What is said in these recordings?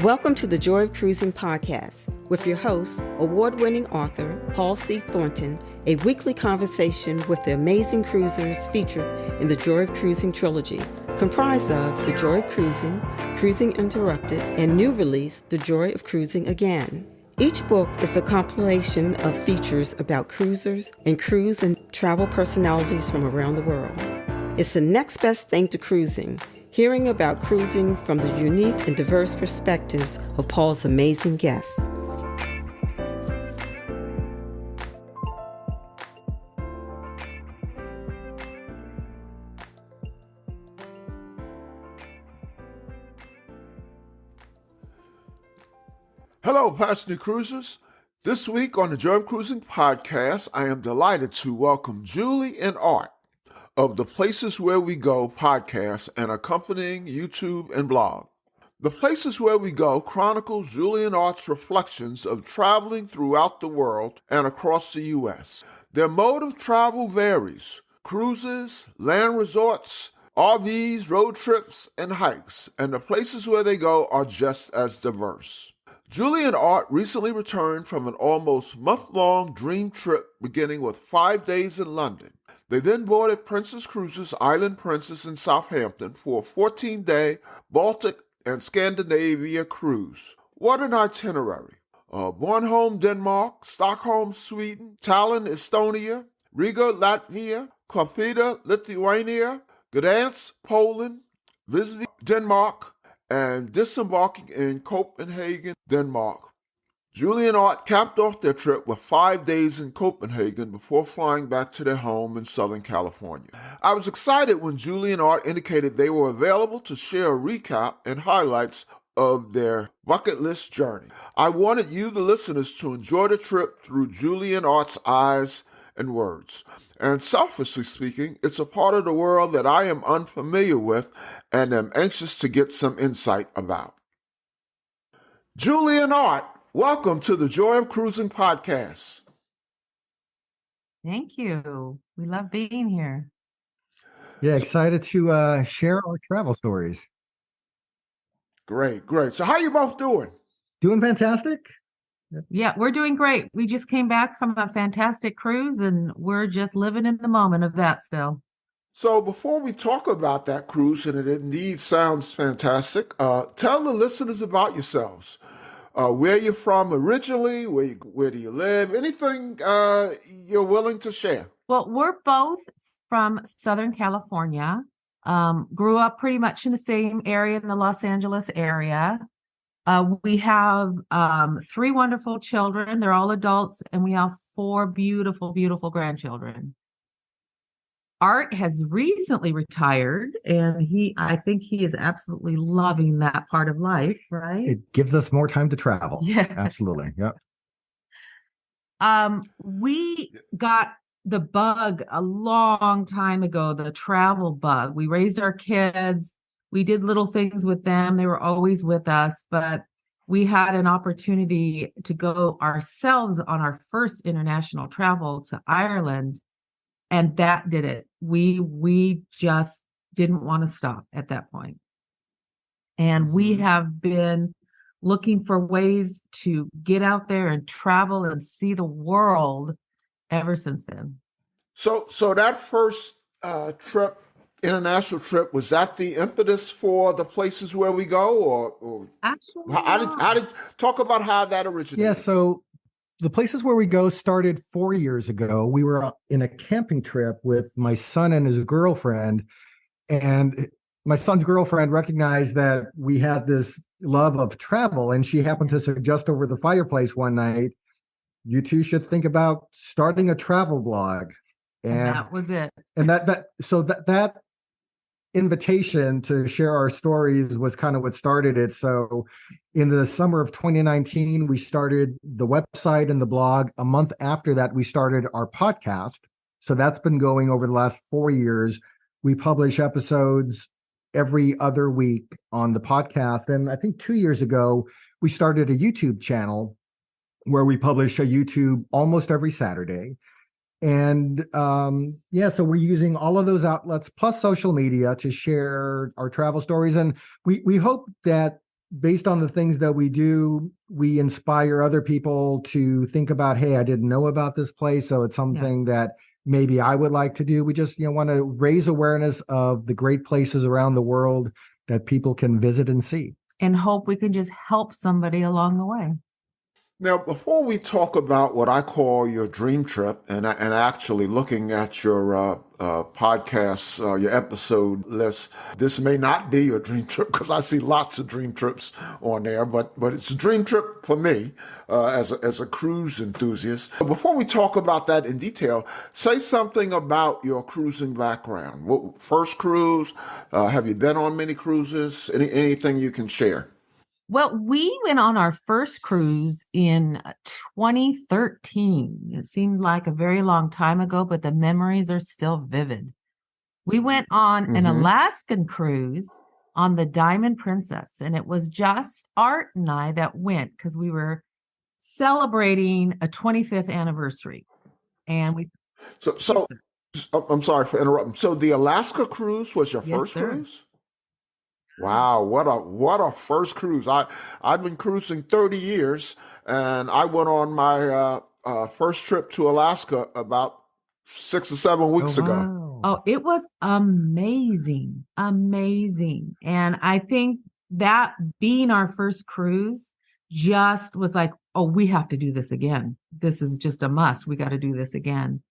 Welcome to the Joy of Cruising podcast with your host, award-winning author Paul C. Thornton, a weekly conversation with the amazing cruisers featured in the Joy of Cruising trilogy, comprised of The Joy of Cruising, Cruising Interrupted, and new release, The Joy of Cruising Again. Each book is a compilation of features about cruisers and cruise and travel personalities from around the world. It's the next best thing to cruising, hearing about cruising from the unique and diverse perspectives of Paul's amazing guests. Hello, passionate cruisers. This week on the Joy of Cruising podcast, I am delighted to welcome Julie and Art of the Places Where We Go podcast and accompanying YouTube and blog. The Places Where We Go chronicles Julie and Art's reflections of traveling throughout the world and across the U.S. Their mode of travel varies: cruises, land resorts, RVs, road trips, and hikes, and the places where they go are just as diverse. Julie and Art recently returned from an almost month-long dream trip beginning with 5 days in London. They then boarded Princess Cruises Island Princess in Southampton for a 14-day Baltic and Scandinavia cruise. What an itinerary! Bornholm, Denmark, Stockholm, Sweden, Tallinn, Estonia, Riga, Latvia, Klaipeda, Lithuania, Gdansk, Poland, Visby, Denmark, and disembarking in Copenhagen, Denmark. Julie and Art capped off their trip with 5 days in Copenhagen before flying back to their home in Southern California. I was excited when Julie and Art indicated they were available to share a recap and highlights of their bucket list journey. I wanted you, the listeners, to enjoy the trip through Julie and Art's eyes and words. And selfishly speaking, it's a part of the world that I am unfamiliar with and am anxious to get some insight about. Julie and Art, welcome to the Joy of Cruising podcast. Thank you. We love being here. Yeah, excited to share our travel stories. Great. So how you both doing? Doing fantastic. Yeah, we're doing great. We just came back from a fantastic cruise and we're just living in the moment of that still. So before we talk about that cruise, and it indeed sounds fantastic, tell the listeners about yourselves. Where you're from originally, where do you live, anything you're willing to share. Well, we're both from Southern California, grew up pretty much in the same area in the Los Angeles area. We have 3 wonderful children. They're all adults, and we have 4 beautiful, beautiful grandchildren. Art has recently retired, and I think he is absolutely loving that part of life, right? It gives us more time to travel. Yeah, absolutely. Yep. We got the bug a long time ago, the travel bug. We raised our kids. We did little things with them. They were always with us, but we had an opportunity to go ourselves on our first international travel to Ireland. And that did it. We just didn't want to stop at that point. And we have been looking for ways to get out there and travel and see the world ever since then. So that first international trip, was that the impetus for the Places Where We Go, or actually, how did talk about how that originated? Yeah, so the Places Where We Go started 4 years ago. We were in a camping trip with my son and his girlfriend, and my son's girlfriend recognized that we had this love of travel, and she happened to suggest over the fireplace one night, you two should think about starting a travel blog. And that was it. And that invitation to share our stories was kind of what started it. So in the summer of 2019, we started the website and the blog. A month after that, we started our podcast. So that's been going over the last 4 years. We publish episodes every other week on the podcast. And I think 2 years ago, we started a YouTube channel where we publish a YouTube almost every Saturday. And so we're using all of those outlets plus social media to share our travel stories. And we hope that based on the things that we do, we inspire other people to think about, hey, I didn't know about this place, so it's something that maybe I would like to do. We just, want to raise awareness of the great places around the world that people can visit and see. And hope we can just help somebody along the way. Now, before we talk about what I call your dream trip, and actually looking at your podcasts, your episode list, this may not be your dream trip because I see lots of dream trips on there, but it's a dream trip for me as a cruise enthusiast. Before we talk about that in detail, say something about your cruising background. First cruise? Have you been on many cruises? Anything you can share? Well, we went on our first cruise in 2013. It seemed like a very long time ago, but the memories are still vivid. We went on an Alaskan cruise on the Diamond Princess, and it was just Art and I that went because we were celebrating a 25th anniversary. And we So I'm sorry for interrupting. So the Alaska cruise was your first cruise? Wow, what a first cruise. I've been cruising 30 years, and I went on my first trip to Alaska about 6 or 7 weeks ago. Wow. Oh, it was amazing. And I think that being our first cruise just was like, oh, we have to do this again. This is just a must. We got to do this again.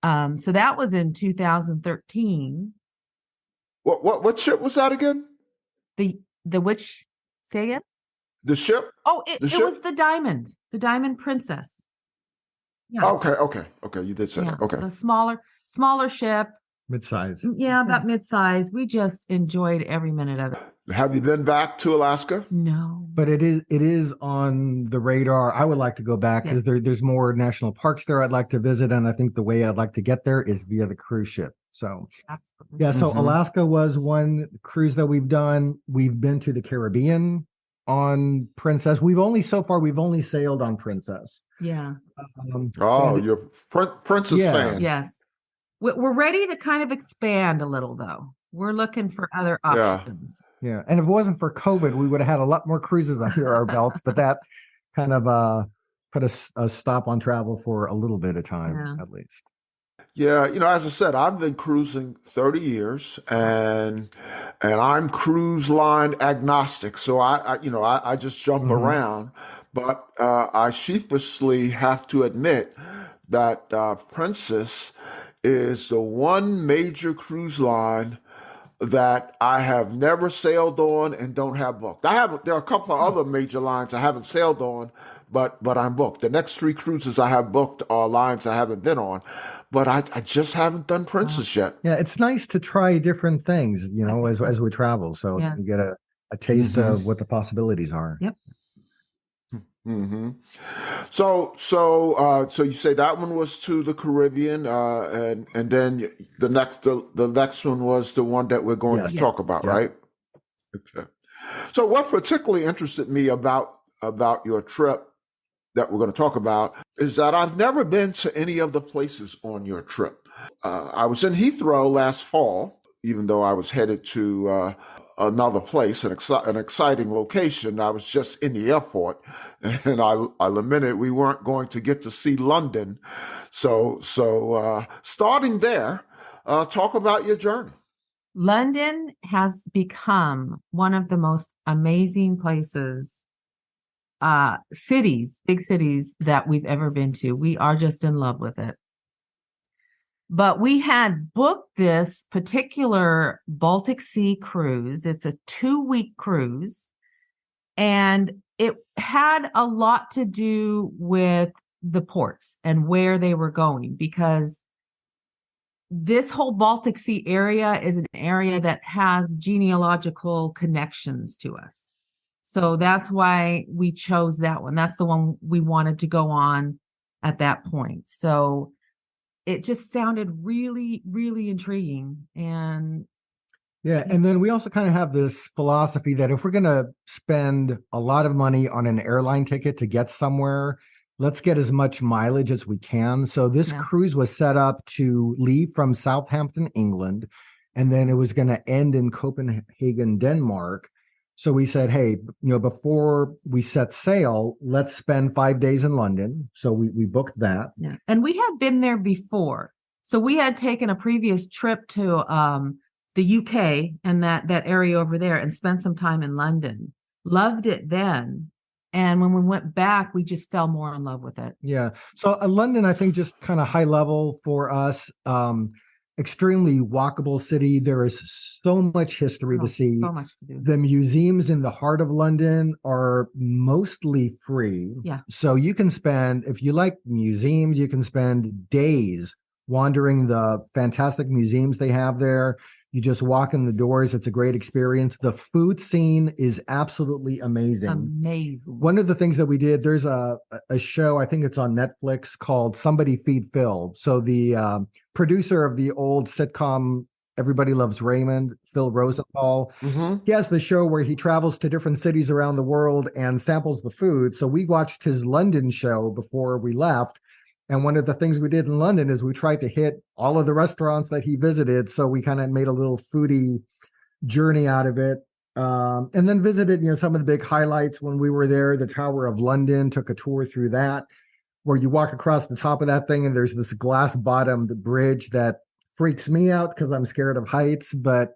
So that was in 2013. What ship was that again? The which, say again? The ship? Oh, it was the Diamond Princess. Yeah. Okay. You did say that. Okay. So smaller ship. Mid-size. Yeah, about mid-size. We just enjoyed every minute of it. Have you been back to Alaska? No. But it is on the radar. I would like to go back because there's more national parks there I'd like to visit. And I think the way I'd like to get there is via the cruise ship. So, absolutely. So Alaska was one cruise that we've done. We've been to the Caribbean on Princess. We've only sailed on Princess. Yeah. You're Princess fan. Yes. We're ready to kind of expand a little, though. We're looking for other options. Yeah. And if it wasn't for COVID, we would have had a lot more cruises under our belts, but that kind of put a stop on travel for a little bit of time, at least. Yeah, as I said, I've been cruising 30 years, and I'm cruise line agnostic. So I just jump around, but I sheepishly have to admit that Princess is the one major cruise line that I have never sailed on and don't have booked. There are a couple of other major lines I haven't sailed on, but I'm booked. The next 3 cruises I have booked are lines I haven't been on, but I just haven't done Princess yet. Yeah, it's nice to try different things, as we travel. So you get a taste of what the possibilities are. Yep. So you say that one was to the Caribbean, and then the next one was the one that we're going to talk about, right? Okay. So what particularly interested me about your trip that we're going to talk about is that I've never been to any of the places on your trip. I was in Heathrow last fall, even though I was headed to another place, an exciting location. I was just in the airport, and I lamented we weren't going to get to see London. So starting there, talk about your journey. London has become one of the most amazing places, big cities that we've ever been to. We are just in love with it. But we had booked this particular Baltic Sea cruise. It's a 2-week cruise, and it had a lot to do with the ports and where they were going, because this whole Baltic Sea area is an area that has genealogical connections to us. So that's why we chose that one. That's the one we wanted to go on at that point. So it just sounded really, really intriguing. And then we also kind of have this philosophy that if we're going to spend a lot of money on an airline ticket to get somewhere, let's get as much mileage as we can. So this cruise was set up to leave from Southampton, England, and then it was going to end in Copenhagen, Denmark. So we said, hey, before we set sail, let's spend 5 days in London. So we booked that. Yeah. And we had been there before. So we had taken a previous trip to the UK and that area over there and spent some time in London. Loved it then. And when we went back, we just fell more in love with it. Yeah. So London, I think, just kind of high level for us. Extremely walkable city. There is so much history to see. So much to do. The museums in the heart of London are mostly free. Yeah. So you can spend, if you like museums, you can spend days wandering the fantastic museums they have there. You just walk in the doors. It's a great experience. The food scene is absolutely amazing. Amazing. One of the things that we did, there's a show, I think it's on Netflix, called Somebody Feed Phil. So the producer of the old sitcom Everybody Loves Raymond, Phil Rosenthal, he has the show where he travels to different cities around the world and samples the food. So we watched his London show before we left. And one of the things we did in London is we tried to hit all of the restaurants that he visited. So we kind of made a little foodie journey out of it. And then visited, some of the big highlights when we were there. The Tower of London, took a tour through that, where you walk across the top of that thing and there's this glass-bottomed bridge that freaks me out because I'm scared of heights, but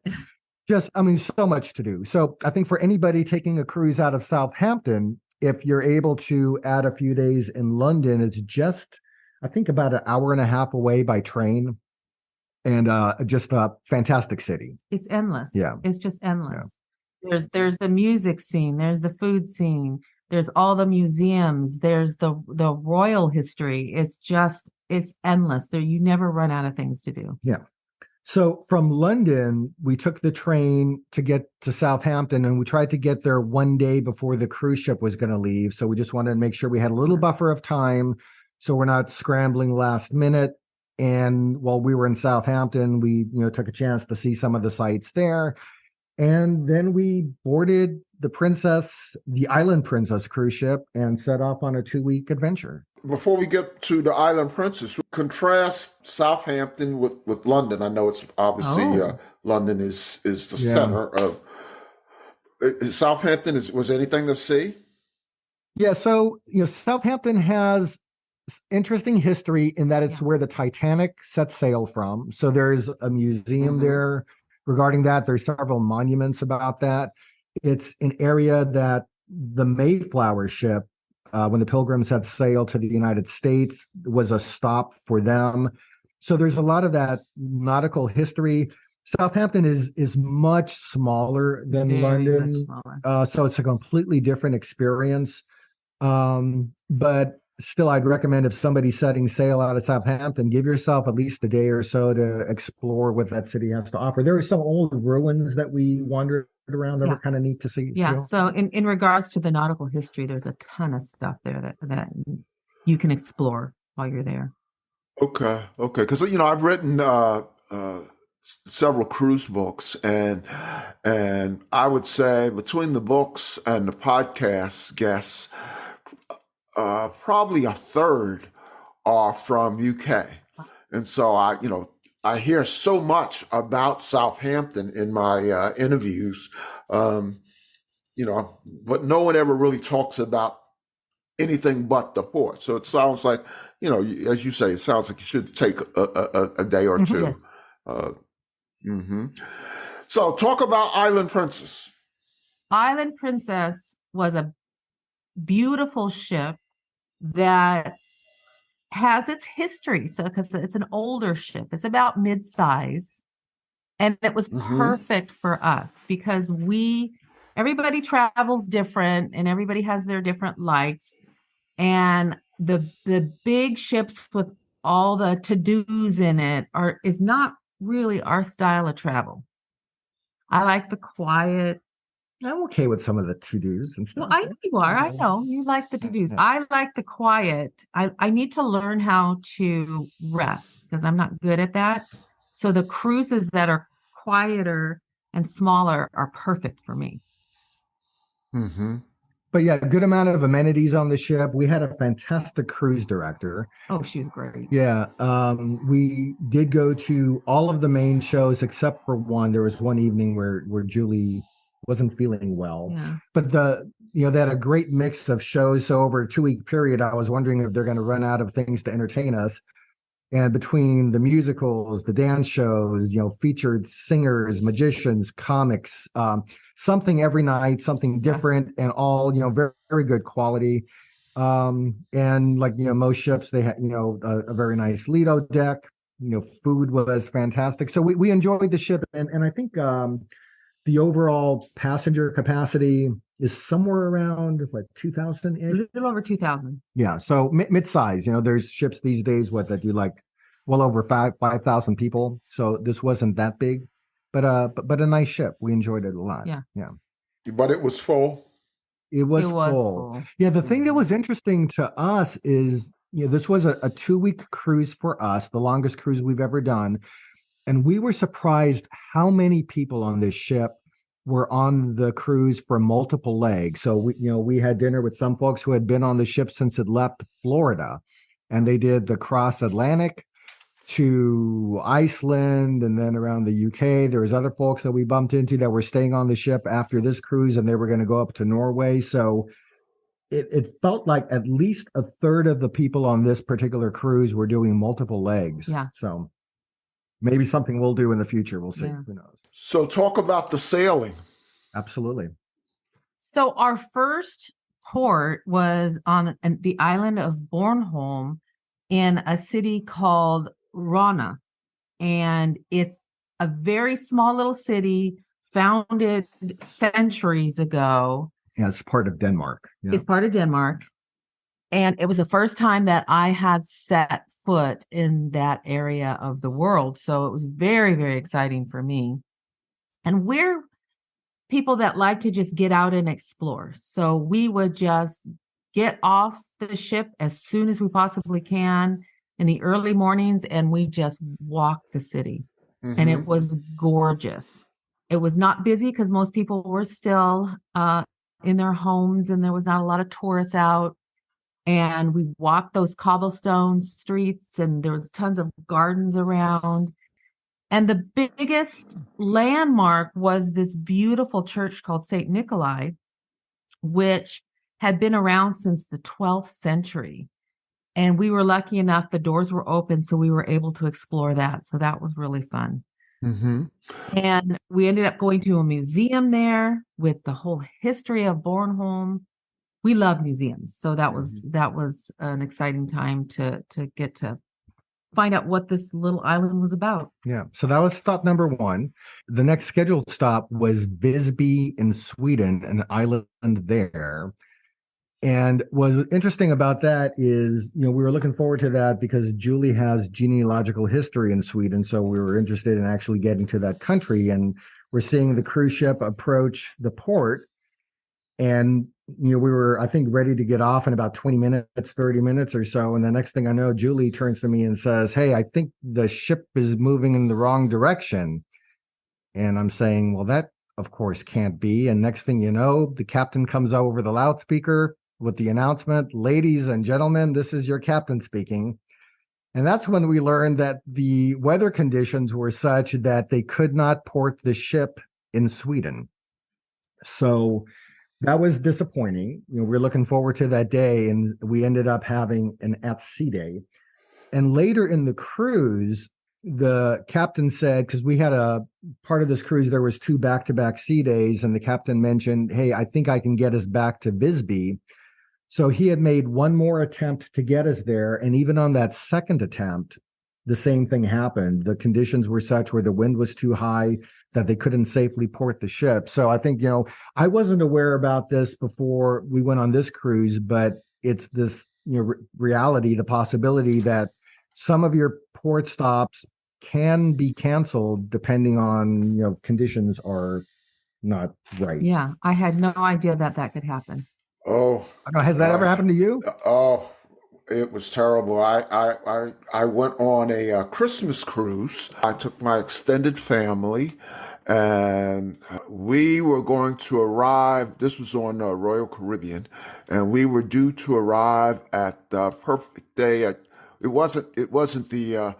so much to do. So I think for anybody taking a cruise out of Southampton, if you're able to add a few days in London, it's just, I think, about an hour and a half away by train, and just a fantastic city. It's endless. Yeah. It's just endless. Yeah. There's the music scene, there's the food scene, there's all the museums, there's the royal history. It's endless. You never run out of things to do. Yeah. So from London, we took the train to get to Southampton, and we tried to get there one day before the cruise ship was going to leave. So we just wanted to make sure we had a little buffer of time, so we're not scrambling last minute. And while we were in Southampton, we took a chance to see some of the sights there. And then we boarded the Island Princess cruise ship and set off on a 2-week adventure. Before we get to the Island Princess, contrast Southampton with London. I know it's obviously London is the center of Southampton. Was anything to see? Yeah, so Southampton has interesting history in that it's where the Titanic set sail from. So there's a museum there regarding that. There's several monuments about that. It's an area that the Mayflower ship, when the Pilgrims set sail to the United States, was a stop for them. So there's a lot of that nautical history. Southampton is much smaller than London. So it's a completely different experience. But still, I'd recommend, if somebody's setting sail out of Southampton, give yourself at least a day or so to explore what that city has to offer. There are some old ruins that we wandered around that were kind of neat to see. Yeah. So in regards to the nautical history, there's a ton of stuff there that you can explore while you're there. Okay. Because I've written several cruise books, and I would say between the books and the podcast guests, probably a third are from UK. And so I hear so much about Southampton in my interviews, but no one ever really talks about anything but the port. So it sounds like, as you say, it sounds like you should take a day or two. Yes. So talk about Island Princess. Island Princess was a beautiful ship that has its history. So, because it's an older ship, it's about mid-size, and it was perfect for us because everybody travels different and everybody has their different likes. And the big ships with all the to-dos in it is not really our style of travel. I like the quiet. I'm okay with some of the to-dos and stuff. Well, I know you are. I know you like the to-dos. I like the quiet. I need to learn how to rest because I'm not good at that. So the cruises that are quieter and smaller are perfect for me. But yeah, a good amount of amenities on the ship. We had a fantastic cruise director. Oh, she's great. Yeah. We did go to all of the main shows except for one. There was one evening where Julie wasn't feeling well. Yeah. But they had a great mix of shows. So over a 2-week period, I was wondering if they're going to run out of things to entertain us. And between the musicals, the dance shows, featured singers, magicians, comics, something every night, something different, and all, very, very good quality. And like, most ships, they had, a very nice Lido deck, food was fantastic. So we enjoyed the ship. And I think the overall passenger capacity is somewhere around, 2,000? A little over 2,000. Yeah. So mid-size, there's ships these days, that do like well over 5,000 people. So this wasn't that big, but a nice ship. We enjoyed it a lot. Yeah. Yeah. But it was full. It was full. Yeah. The thing that was interesting to us is, this was a 2-week cruise for us, the longest cruise we've ever done. And we were surprised how many people on this ship were on the cruise for multiple legs. So we had dinner with some folks who had been on the ship since it left Florida, and they did the cross Atlantic to Iceland and then around the UK. There was other folks that we bumped into that were staying on the ship after this cruise, and they were going to go up to Norway. So it felt like at least a third of the people on this particular cruise were doing multiple legs. Yeah. So maybe something we'll do in the future. We'll see. Yeah. Who knows? So talk about the sailing. Absolutely. So our first port was on the island of Bornholm in a city called Rana. And it's a very small little city founded centuries ago. Yeah, it's part of Denmark. Yeah. It's part of Denmark. And it was the first time that I had set foot in that area of the world. So it was very, very exciting for me. And we're people that like to just get out and explore. So we would just get off the ship as soon as we possibly can in the early mornings, and we just walk the city. Mm-hmm. And it was gorgeous. It was not busy because most people were still in their homes, and there was not a lot of tourists out. And we walked those cobblestone streets, and there was tons of gardens around. And the biggest landmark was this beautiful church called St. Nikolai, which had been around since the 12th century. And we were lucky enough, the doors were open, so we were able to explore that. So that was really fun. Mm-hmm. And we ended up going to a museum there with the whole history of Bornholm. We love museums. So that was an exciting time to get to find out what this little island was about. Yeah. So that was stop number 1. The next scheduled stop was Visby in Sweden, an island there. And what's interesting about that is, we were looking forward to that because Julie has genealogical history in Sweden. So we were interested in actually getting to that country. And we're seeing the cruise ship approach the port. And, we were, I think, ready to get off in about 20 minutes, 30 minutes or so. And the next thing I know, Julie turns to me and says, "Hey, I think the ship is moving in the wrong direction." And I'm saying, well, that, of course, can't be. And next thing you know, the captain comes over the loudspeaker with the announcement, "Ladies and gentlemen, this is your captain speaking." And that's when we learned that the weather conditions were such that they could not port the ship in Sweden. So that was disappointing. We're looking forward to that day, and we ended up having an at-sea day. And later in the cruise, the captain said, because we had a part of this cruise, there was 2 back-to-back sea days, and the captain mentioned, "Hey, I think I can get us back to Visby." So he had made one more attempt to get us there. And even on that second attempt, the same thing happened. The conditions were such where the wind was too high that they couldn't safely port the ship. So I think, I wasn't aware about this before we went on this cruise, but it's this, reality, the possibility that some of your port stops can be canceled depending on, conditions are not right. Yeah. I had no idea that could happen. Oh, has that ever happened to you? Oh, it was terrible. I went on a Christmas cruise. I took my extended family, and we were going to arrive. This was on Royal Caribbean, and we were due to arrive at the perfect day. It wasn't the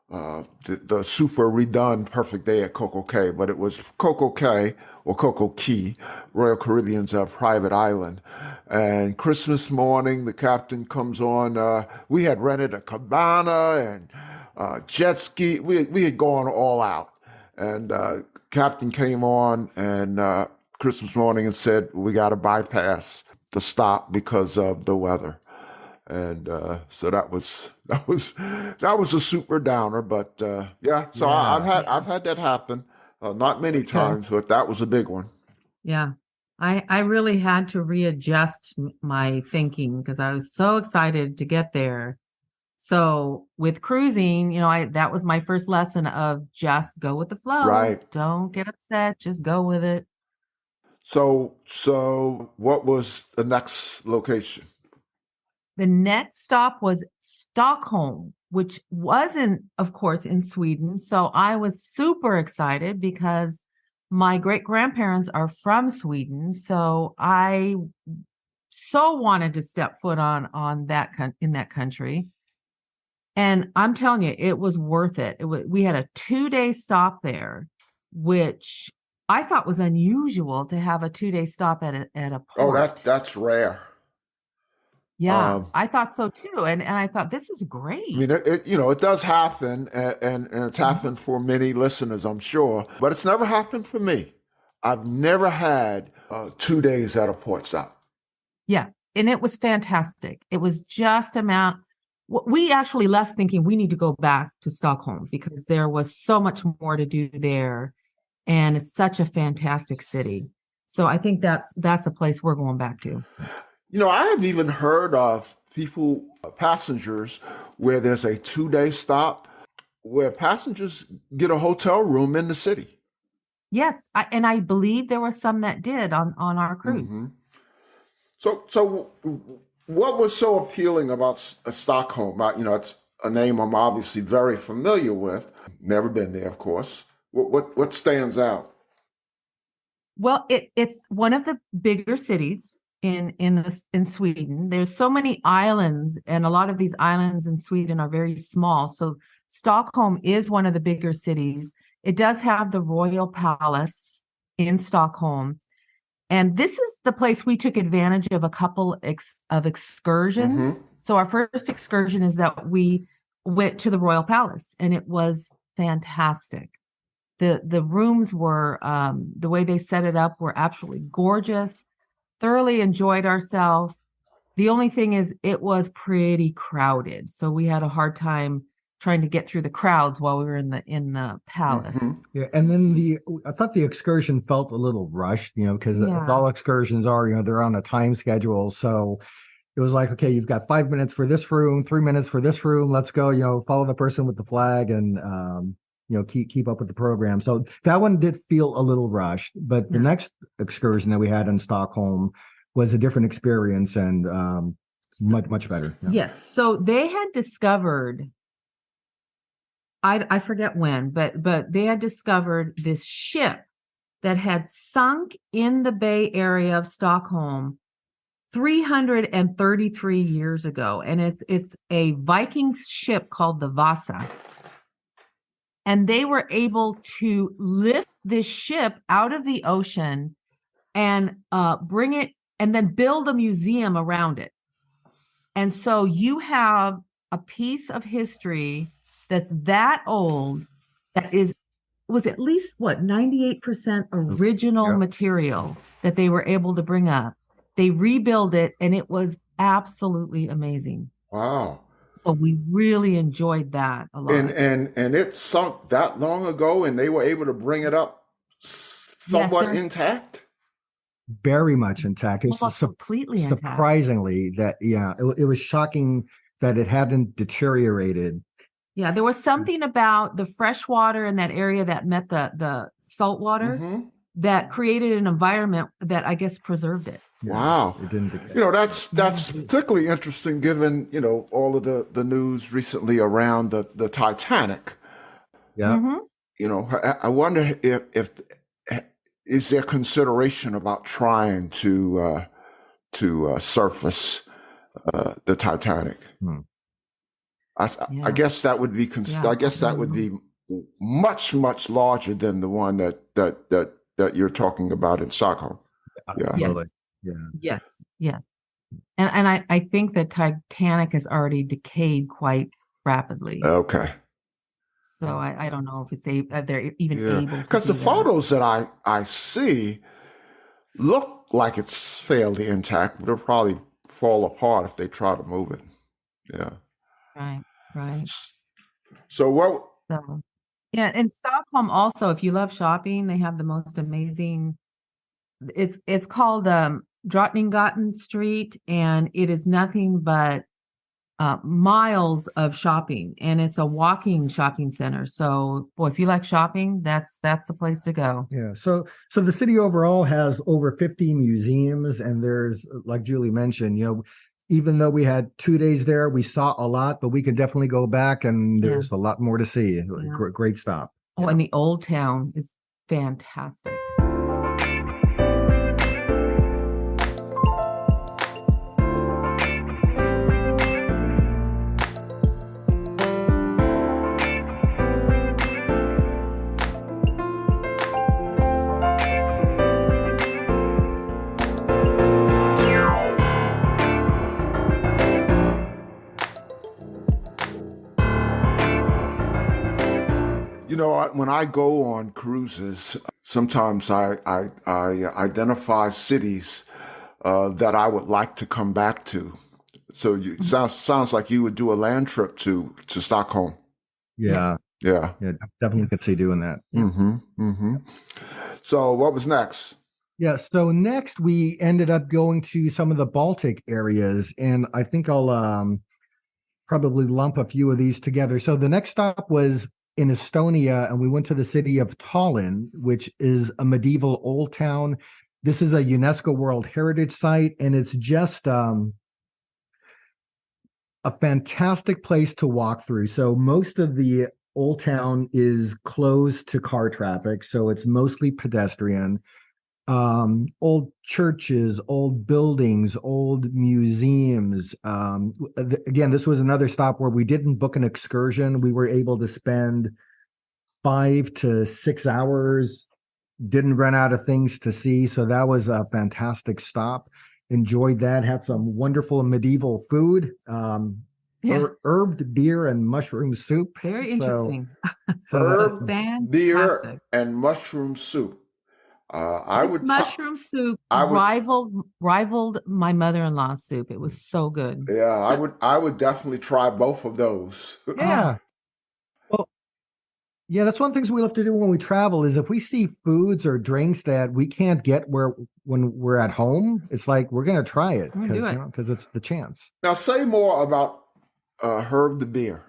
the super redone Perfect Day at Coco Cay, but it was Coco Cay or Coco Key, Royal Caribbean's private island. And Christmas morning, the captain comes on. We had rented a cabana and jet ski. We had gone all out. And captain came on and Christmas morning and said, we got to bypass the stop because of the weather. And so that was a super downer, but yeah. So Yeah. I've had that happen, not many times, but that was a big one. Yeah. I really had to readjust my thinking because I was so excited to get there. So with cruising, that was my first lesson of just go with the flow. Right. Don't get upset. Just go with it. So what was the next location? The next stop was Stockholm, which wasn't, of course, in Sweden. So I was super excited because my great-grandparents are from Sweden. So I so wanted to step foot in that country. And I'm telling you, it was worth it. We had a 2-day stop there, which I thought was unusual to have a 2-day stop at a port. Oh, that's rare. Yeah, I thought so too. And I thought this is great. I mean, it does happen, and it's happened for many listeners, I'm sure, but it's never happened for me. I've never had 2 days at a port stop. Yeah, and it was fantastic. It was just we actually left thinking we need to go back to Stockholm because there was so much more to do there, and it's such a fantastic city. So I think that's a place we're going back to. I have even heard of passengers, where there's a 2-day stop where passengers get a hotel room in the city. Yes, I believe there were some that did on our cruise. Mm-hmm. So what was so appealing about Stockholm? It's a name I'm obviously very familiar with. Never been there, of course. What stands out? Well, it's one of the bigger cities in Sweden. There's so many islands, and a lot of these islands in Sweden are very small. So Stockholm is one of the bigger cities. It does have the Royal Palace in Stockholm. And this is the place we took advantage of a couple of excursions. Mm-hmm. So our first excursion is that we went to the Royal Palace, and it was fantastic. The rooms were, the way they set it up were absolutely gorgeous. Thoroughly enjoyed ourselves. The only thing is it was pretty crowded. So we had a hard time trying to get through the crowds while we were in the palace. Mm-hmm. Yeah, and then I thought the excursion felt a little rushed, because as all excursions are, they're on a time schedule. So it was like, okay, you've got 5 minutes for this room, 3 minutes for this room. Let's go, follow the person with the flag and, keep up with the program. So that one did feel a little rushed, but the next excursion that we had in Stockholm was a different experience and much, much better. Yeah. Yes. So they had discovered, I forget when, but they had discovered this ship that had sunk in the Bay Area of Stockholm 333 years ago. And it's a Viking ship called the Vasa. And they were able to lift this ship out of the ocean and bring it and then build a museum around it. And so you have a piece of history that's that old that was at least 98% original material that they were able to bring up. They rebuild it, and it was absolutely amazing. Wow. So we really enjoyed that a lot. And it sunk that long ago, and they were able to bring it up somewhat intact? Very much intact. It's completely intact. Surprisingly that, it was shocking that it hadn't deteriorated. Yeah, there was something about the fresh water in that area that met the salt water that created an environment that I guess preserved it. Wow. It didn't that's particularly interesting given, all of the news recently around the Titanic. Yeah. I wonder if is there consideration about trying to surface the Titanic? I guess that would be Yeah. I guess that would be much larger than the one that you're talking about in Stockholm. Yeah. Yes. Yeah. Yes. And I think that Titanic has already decayed quite rapidly. Okay. So I don't know if they're even Yeah. able to Because do the that. photos that I see look like it's fairly intact, but it'll probably fall apart if they try to move it. Yeah. Right. So what? So yeah, in Stockholm also, if you love shopping, they have the most amazing. It's called Drottninggatan Street, and it is nothing but miles of shopping, and it's a walking shopping center. So, boy, if you like shopping, that's the place to go. Yeah. So the city overall has over 50 museums, and there's, like Julie mentioned, even though we had 2 days there, we saw a lot, but we could definitely go back, and there's a lot more to see. Yeah. Great stop. Oh, and the old town is fantastic. When I go on cruises, sometimes I identify cities that I would like to come back to. So sounds like you would do a land trip to Stockholm. Yeah. Yes. Yeah. Definitely could see doing that. So what was next? Yeah. So next we ended up going to some of the Baltic areas, and I think I'll probably lump a few of these together. So the next stop was in Estonia, and we went to the city of Tallinn, which is a medieval old town. This is a UNESCO World Heritage Site, and it's just a fantastic place to walk through. So most of the old town is closed to car traffic, so it's mostly pedestrian. Old churches, old buildings, old museums. Again, this was another stop where we didn't book an excursion. We were able to spend 5 to 6 hours, didn't run out of things to see. So that was a fantastic stop. Enjoyed that, had some wonderful medieval food, herbed beer and mushroom soup. Very interesting. Herb, fantastic. beer, and mushroom soup. Mushroom soup rivaled my mother-in-law's soup. It was so good. Yeah, I would definitely try both of those. Yeah. Well, yeah, that's one of the things we love to do when we travel is if we see foods or drinks that we can't get when we're at home, it's like we're going to try it because it's the chance. Now, say more about Herb the beer.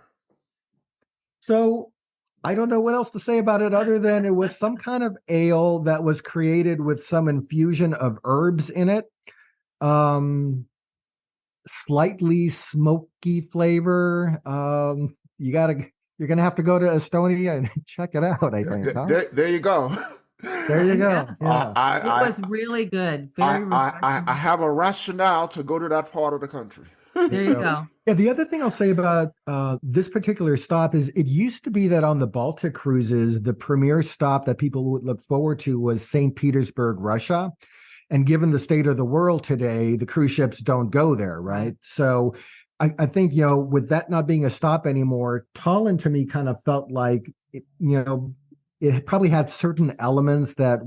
So I don't know what else to say about it other than it was some kind of ale that was created with some infusion of herbs in it. Slightly smoky flavor. You're gonna have to go to Estonia and check it out, I think. There you go. There you go. Yeah. It was really good. Very refreshing. I have a rationale to go to that part of the country. There you go. Yeah, the other thing I'll say about this particular stop is it used to be that on the Baltic cruises, the premier stop that people would look forward to was St. Petersburg, Russia. And given the state of the world today, the cruise ships don't go there, right? So I think, with that not being a stop anymore, Tallinn to me kind of felt like, it probably had certain elements that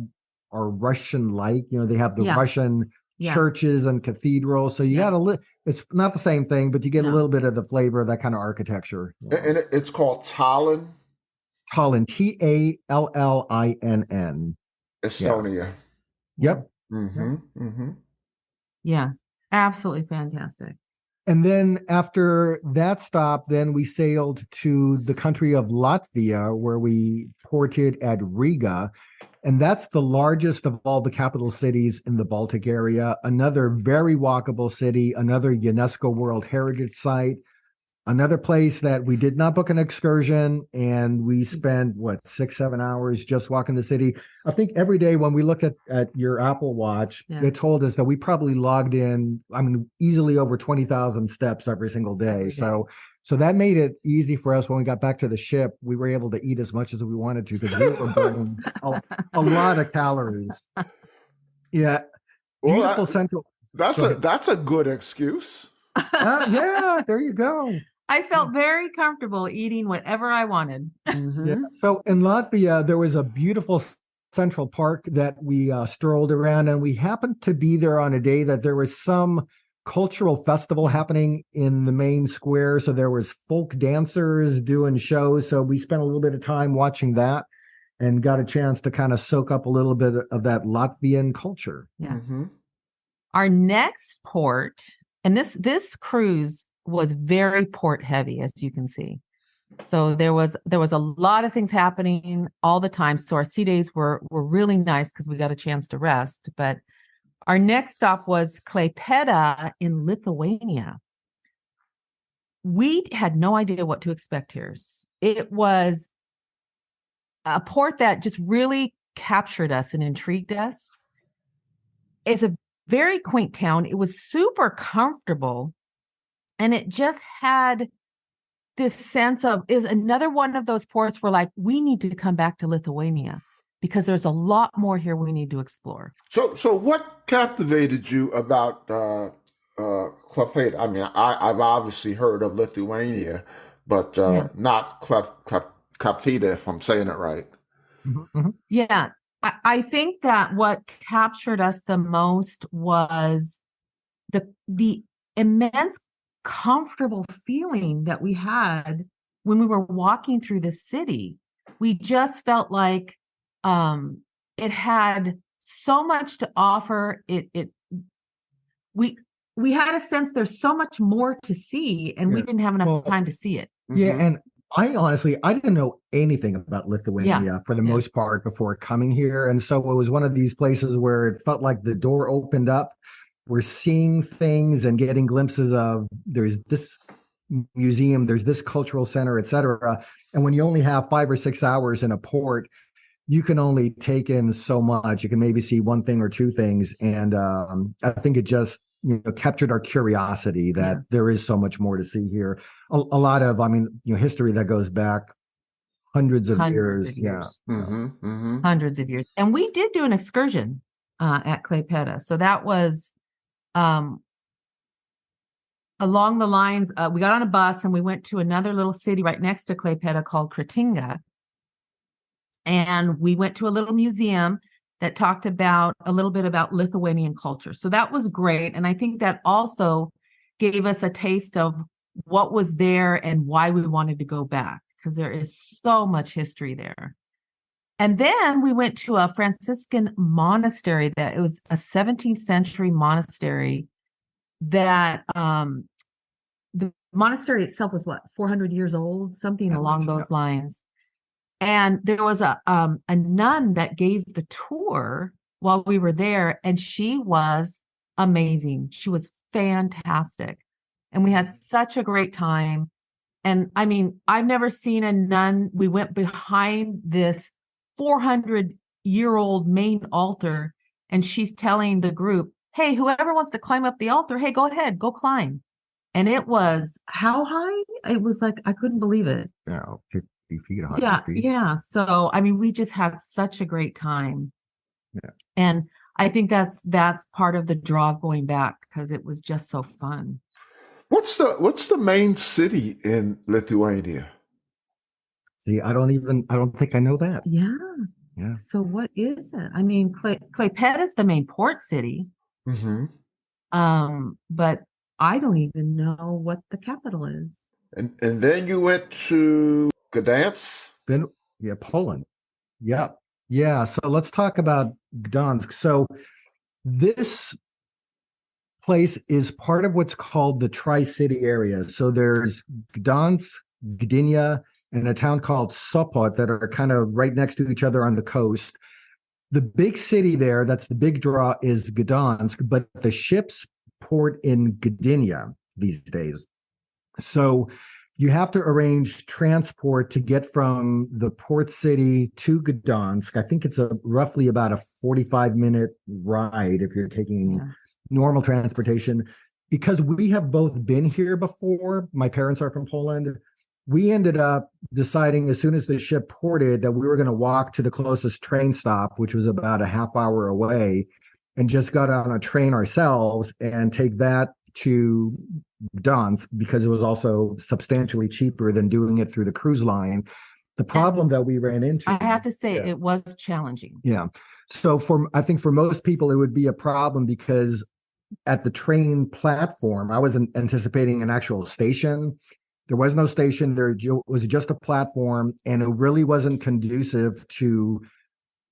are Russian-like. They have the Russian churches and cathedrals. So you got it's not the same thing, but you get a little bit of the flavor of that kind of architecture. And it's called Tallinn? Tallinn, Tallinn. Estonia. Yep. Yeah, absolutely fantastic. And then after that stop, then we sailed to the country of Latvia, where we ported at Riga. And that's the largest of all the capital cities in the Baltic area. Another very walkable city, another UNESCO World Heritage Site, another place that we did not book an excursion. And we spent, 6-7 hours just walking the city. I think every day when we looked at your Apple Watch, it told us that we probably logged in, easily over 20,000 steps every single day. So So that made it easy for us when we got back to the ship. We were able to eat as much as we wanted to because we were burning a lot of calories. Yeah. Well, Beautiful central. that's a good excuse. Yeah, there you go. I felt very comfortable eating whatever I wanted. Yeah. So in Latvia, there was a beautiful central park that we strolled around, and we happened to be there on a day that there was some cultural festival happening in the main square. So there was folk dancers doing shows. So we spent a little bit of time watching that and got a chance to kind of soak up a little bit of that Latvian culture. Yeah. Our next port, and this cruise was very port heavy, as you can see. So there was a lot of things happening all the time. So our sea days were really nice because we got a chance to rest. But our next stop was Klaipeda in Lithuania. We had no idea what to expect here. It was a port that just really captured us and intrigued us. It's a very quaint town. It was super comfortable. And it just had this sense of, is another one of those ports where like, we need to come back to Lithuania because there's a lot more here we need to explore. So what captivated you about Klaipeda? I mean, I've obviously heard of Lithuania, but not Klaipeda, if I'm saying it right. Yeah. I think that what captured us the most was the immense comfortable feeling that we had when we were walking through the city. We just felt like it had so much to offer. We had a sense there's so much more to see, and we didn't have enough time to see it. Yeah, and I didn't know anything about Lithuania for the most part before coming here. And so it was one of these places where it felt like the door opened up. We're seeing things and getting glimpses of there's this museum, there's this cultural center, et cetera. And when you only have 5 or 6 hours in a port, you can only take in so much. You can maybe see one thing or two things. And I think it just captured our curiosity that there is so much more to see here. A lot of, history that goes back hundreds of years. Yeah. Hundreds of years. And we did do an excursion at Klaipeda. So that was along the lines, we got on a bus and we went to another little city right next to Klaipeda called Kretinga. And we went to a little museum that talked about a little bit about Lithuanian culture. So that was great. And I think that also gave us a taste of what was there and why we wanted to go back, because there is so much history there. And then we went to a Franciscan monastery that it was a 17th century monastery that the monastery itself was 400 years old, something along those lines. And there was a nun that gave the tour while we were there, and she was amazing. She was fantastic. And we had such a great time. And I mean, I've never seen a nun. We went behind this 400-year-old main altar, and she's telling the group, hey, whoever wants to climb up the altar, hey, go ahead, go climb. And it was how high? It was like, I couldn't believe it. Yeah, 50 feet, 100 feet. Yeah. So, I mean, we just had such a great time. Yeah. And I think that's part of the draw of going back, because it was just so fun. What's the main city in Lithuania? See, I don't think I know that. Yeah. So what is it? I mean, Klaipeda is the main port city. But I don't even know what the capital is. And then you went to Gdansk? Then, Poland. Yeah. So let's talk about Gdansk. So this place is part of what's called the Tri-City area. So there's Gdansk, Gdynia, and a town called Sopot that are kind of right next to each other on the coast. The big city there, that's the big draw, is Gdansk, but the ships port in Gdynia these days. So you have to arrange transport to get from the port city to Gdansk. I think it's roughly about a 45-minute ride if you're taking normal transportation. because we have both been here before, my parents are from Poland. We ended up deciding as soon as the ship ported that we were going to walk to the closest train stop, which was about a half hour away, and just got on a train ourselves and take that to Gdansk because it was also substantially cheaper than doing it through the cruise line. The problem that we ran into, I have to say, it was challenging. yeah. So I think for most people, it would be a problem because at the train platform, I wasn't anticipating an actual station. There was no station. There was just a platform, and it really wasn't conducive to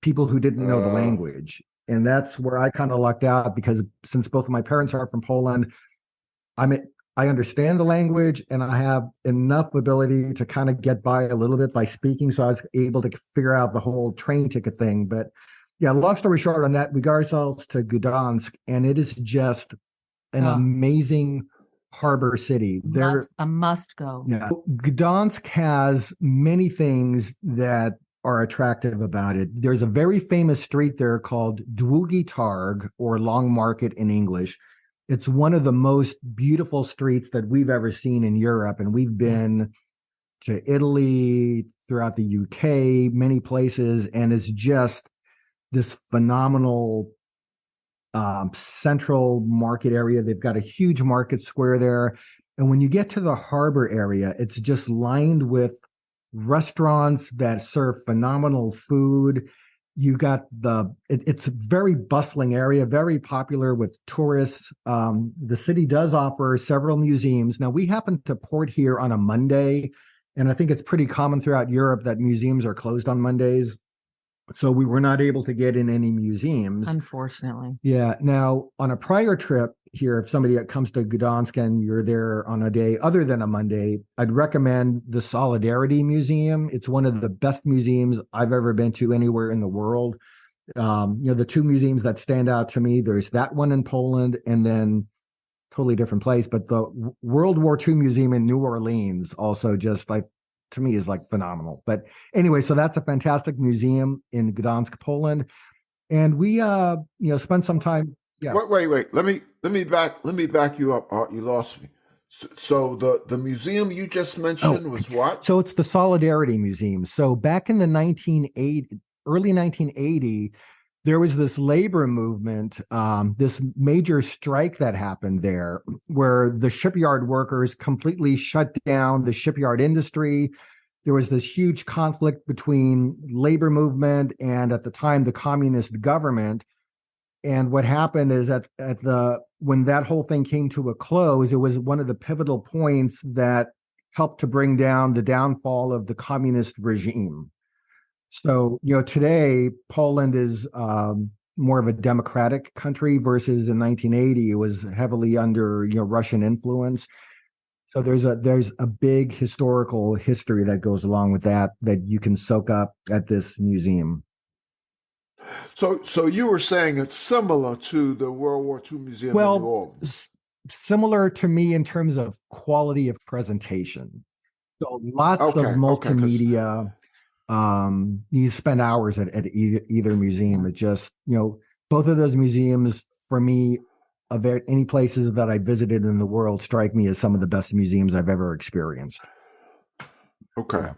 people who didn't know the language. And that's where I kind of lucked out because since both of my parents are from Poland, I understand the language and I have enough ability to kind of get by a little bit by speaking. So I was able to figure out the whole train ticket thing. But yeah, long story short on that, we got ourselves to Gdansk, and it is just an amazing harbor city. A must go. Yeah. Gdansk has many things that are attractive about it. There's a very famous street there called Długi Targ, or Long Market in English. It's one of the most beautiful streets that we've ever seen in Europe. And we've been to Italy, throughout the UK, many places. And it's just this phenomenal central market area. They've got a huge market square there. And when you get to the harbor area, it's just lined with restaurants that serve phenomenal food. You got it's a very bustling area, very popular with tourists. The city does offer several museums. Now, we happen to port here on a Monday, and I think it's pretty common throughout Europe that museums are closed on Mondays. So we were not able to get in any museums. Unfortunately. Yeah. Now, on a prior trip here, if somebody comes to Gdansk and you're there on a day other than a Monday, I'd recommend the Solidarity Museum. It's one of the best museums I've ever been to anywhere in the world. The two museums that stand out to me, there's that one in Poland and then totally different place, but the World War II Museum in New Orleans also just like, to me, is like phenomenal. But anyway, so that's a fantastic museum in Gdansk, Poland. And we spent some time. Yeah. Wait. Let me back you up. Art, you lost me. So the museum you just mentioned was what? So it's the Solidarity Museum. So back in the early 1980, there was this labor movement, this major strike that happened there, where the shipyard workers completely shut down the shipyard industry. There was this huge conflict between labor movement and, at the time, the communist government. And what happened is when that whole thing came to a close, it was one of the pivotal points that helped to bring down the downfall of the communist regime. So, today Poland is more of a democratic country versus in 1980, it was heavily under, Russian influence. So there's a big historical history that goes along with that you can soak up at this museum. So you were saying it's similar to the World War II Museum in New Orleans. Similar to me in terms of quality of presentation. So lots of multimedia. You spend hours at either museum. It just, both of those museums for me, of any places that I visited in the world, strike me as some of the best museums I've ever experienced. Okay.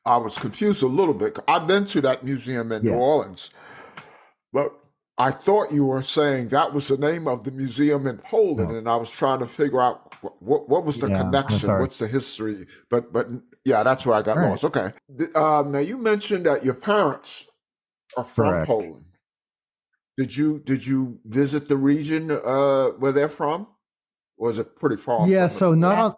I was confused a little bit. I've been to that museum in New Orleans, but I thought you were saying that was the name of the museum in Poland, and I was trying to figure out what was the connection, what's the history. But yeah, that's where I got lost. Okay. Now you mentioned that your parents are from Poland. Did you visit the region where they're from? Or is it pretty far? Yeah, so not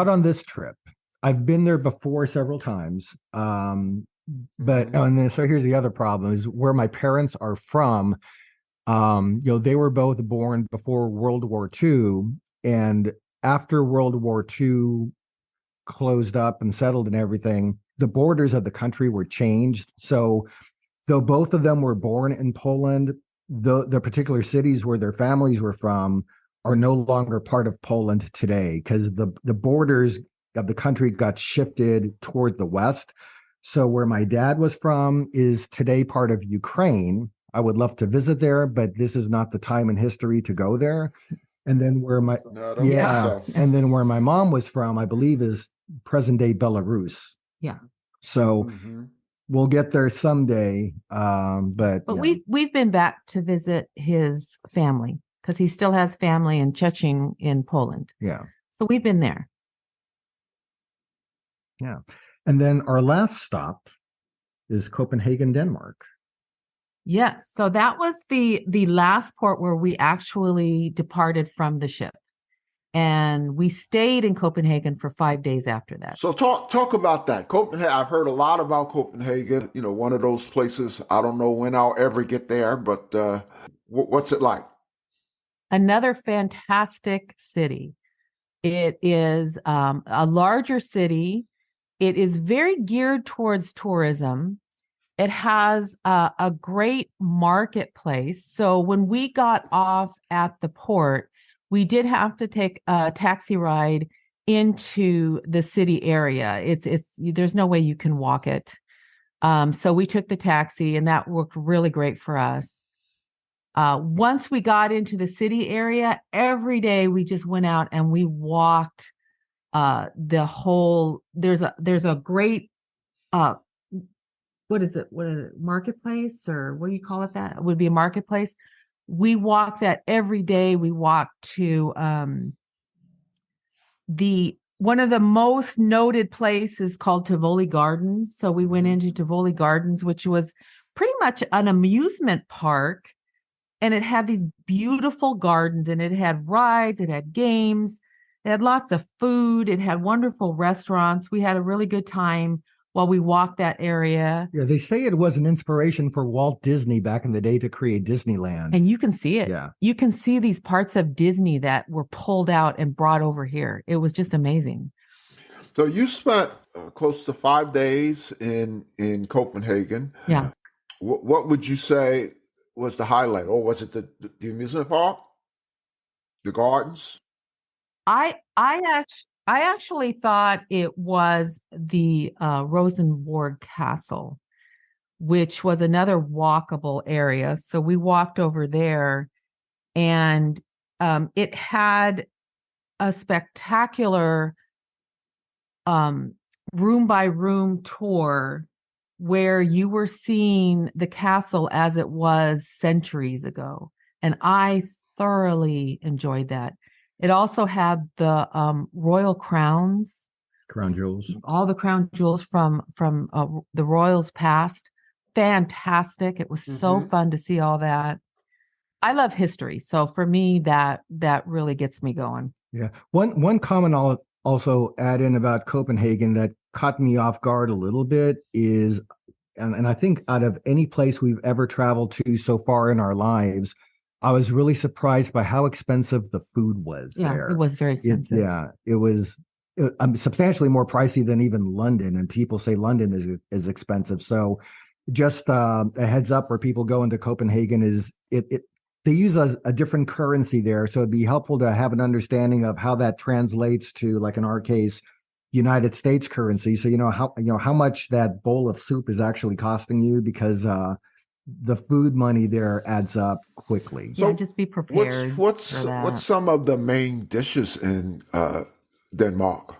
on this trip. I've been there before several times. But so here's the other problem is where my parents are from. They were both born before World War II, and after World War II closed up and settled and everything, the borders of the country were changed. So though both of them were born in Poland, the particular cities where their families were from are no longer part of Poland today because the borders of the country got shifted toward the west. So where my dad was from is today part of Ukraine. I would love to visit there, but this is not the time in history to go there. And then where my No, I don't think so. and then where my mom was from, I believe, is present day Belarus. Yeah. So Mhm. we'll get there someday. But yeah. we've been back to visit his family because he still has family in Szczecin in Poland. Yeah. So we've been there. Yeah. And then our last stop is Copenhagen, Denmark. Yes. So that was the last port where we actually departed from the ship. And we stayed in Copenhagen for 5 days after that. So talk about that. Copenhagen. I've heard a lot about Copenhagen. You know, one of those places. I don't know when I'll ever get there, but what's it like? Another fantastic city. It is a larger city. It is very geared towards tourism. It has a great marketplace. So when we got off at the port, we did have to take a taxi ride into the city area. It's there's no way you can walk it. So we took the taxi, and that worked really great for us. Once we got into the city area, every day we just went out and we walked the whole. There's a great what is it? Marketplace, or what do you call it? That it would be a marketplace. We walk that every day. We walk to one of the most noted places called Tivoli Gardens. So we went into Tivoli Gardens, which was pretty much an amusement park. And it had these beautiful gardens, and it had rides, it had games, it had lots of food, it had wonderful restaurants. We had a really good time while we walked that area. Yeah, they say it was an inspiration for Walt Disney back in the day to create Disneyland. And you can see it. Yeah. You can see these parts of Disney that were pulled out and brought over here. It was just amazing. So you spent close to 5 days in Copenhagen. Yeah. What would you say was the highlight, or was it the amusement park, the gardens? I actually thought it was the Rosenborg Castle, which was another walkable area. So we walked over there, and it had a spectacular room by room tour where you were seeing the castle as it was centuries ago. And I thoroughly enjoyed that. It also had the royal crowns, Crown jewels, all the crown jewels from the royals past. Fantastic! It was so fun to see all that. I love history, so for me, that really gets me going. Yeah. One comment I'll also add in about Copenhagen that caught me off guard a little bit is, and I think out of any place we've ever traveled to so far in our lives, I was really surprised by how expensive the food was there. It was very expensive. It was substantially more pricey than even London, and people say London is expensive. So just a heads up for people going to Copenhagen is they use a different currency there. So it'd be helpful to have an understanding of how that translates to, like in our case, United States currency. So how much that bowl of soup is actually costing you, because the food money there adds up quickly. So just be prepared. What's some of the main dishes in Denmark?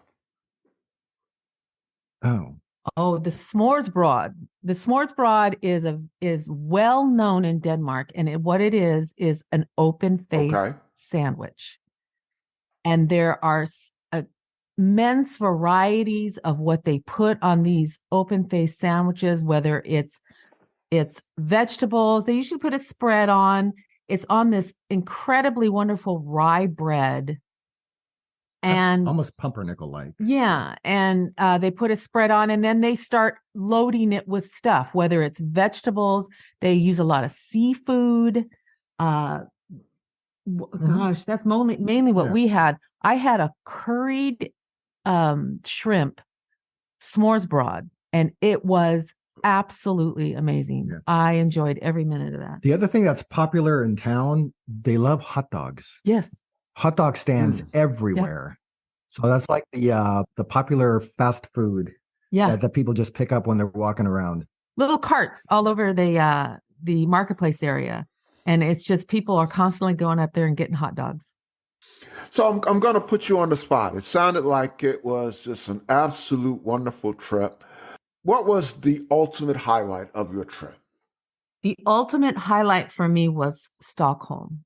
Oh, the s'moresbrød. The s'moresbrød is well known in Denmark, and what it is an open face sandwich. And there are immense varieties of what they put on these open face sandwiches, whether it's vegetables. They usually put a spread on. It's on this incredibly wonderful rye bread. And almost pumpernickel-like. Yeah. And they put a spread on, and then they start loading it with stuff, whether it's vegetables. They use a lot of seafood. Gosh, that's mainly what we had. I had a curried shrimp s'moresbrød, and it was absolutely amazing. Yeah. I enjoyed every minute of that. The other thing that's popular in town, they love hot dogs. Yes. Hot dog stands everywhere. Yep. So that's like the popular fast food that people just pick up when they're walking around. Little carts all over the marketplace area. And it's just people are constantly going up there and getting hot dogs. So I'm going to put you on the spot. It sounded like it was just an absolute wonderful trip. What was the ultimate highlight of your trip? The ultimate highlight for me was Stockholm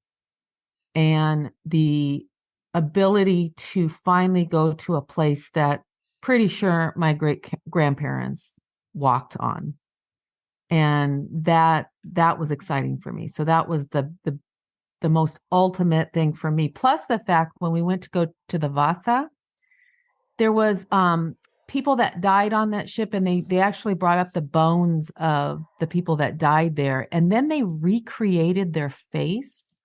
and the ability to finally go to a place that pretty sure my great grandparents walked on. And that was exciting for me. So that was the most ultimate thing for me. Plus the fact when we went to go to the Vasa, there was people that died on that ship, and they actually brought up the bones of the people that died there, and then they recreated their face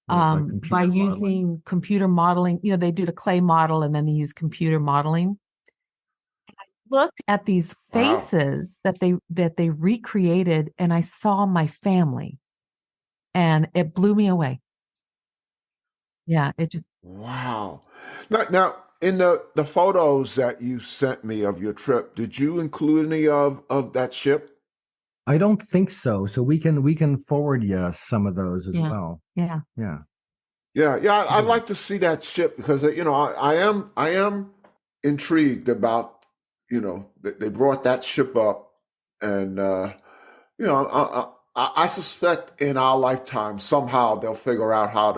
by using computer modeling. You know, they did a clay model and then they use computer modeling. I looked at these faces that they recreated, and I saw my family, and it blew me away. Yeah, it just Wow. Now in the photos that you sent me of your trip, did you include any of that ship? I don't think so. So we can forward you some of those as well. Yeah. Yeah. Yeah. I'd like to see that ship because I am intrigued about they brought that ship up, and I suspect in our lifetime somehow they'll figure out how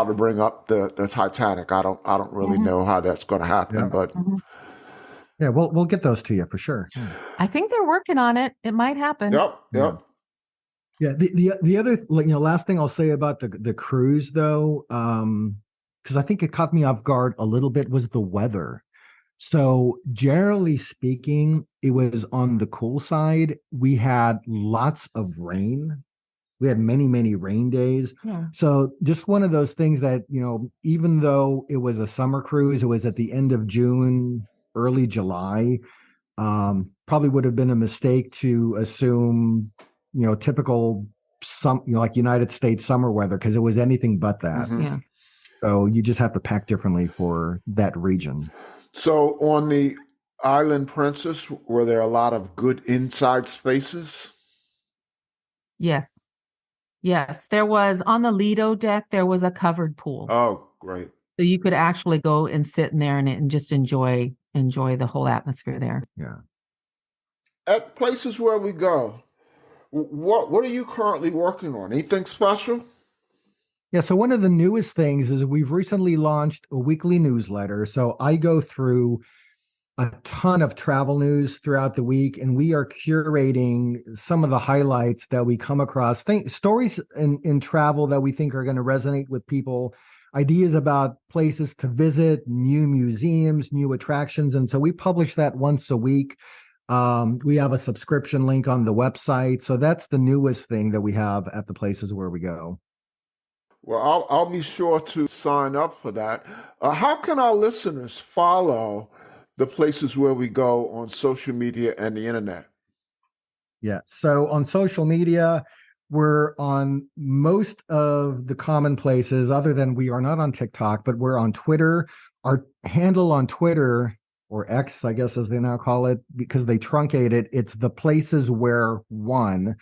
to bring up the Titanic. I don't really know how that's going to happen, but yeah, we'll get those to you for sure. Yeah. I think they're working on it. It might happen. Yep. Yeah. The other last thing I'll say about the cruise though, because I think it caught me off guard a little bit, was the weather. So generally speaking, it was on the cool side. We had lots of rain. We had many, many rain days. Yeah. So just one of those things that, even though it was a summer cruise, it was at the end of June, early July. Probably would have been a mistake to assume, typical like United States summer weather, because it was anything but that. Mm-hmm. Yeah. So you just have to pack differently for that region. So on the Island Princess, were there a lot of good inside spaces? Yes. There was on the Lido deck, there was a covered pool. Oh, great. So you could actually go and sit in there and just enjoy the whole atmosphere there. Yeah. At places where we go, what are you currently working on? Anything special? Yeah, so one of the newest things is we've recently launched a weekly newsletter. So I go through a ton of travel news throughout the week, and we are curating some of the highlights that we come across, stories in travel that we think are going to resonate with people, ideas about places to visit, new museums, new attractions. And so we publish that once a week. We have a subscription link on the website. So that's the newest thing that we have at the places where we go. Well, I'll be sure to sign up for that. How can our listeners follow the places where we go on social media and the internet? Yeah. So on social media, we're on most of the common places, other than we are not on TikTok, but we're on Twitter. Our handle on Twitter, or X, I guess, as they now call it, because they truncate it, it's the places where one.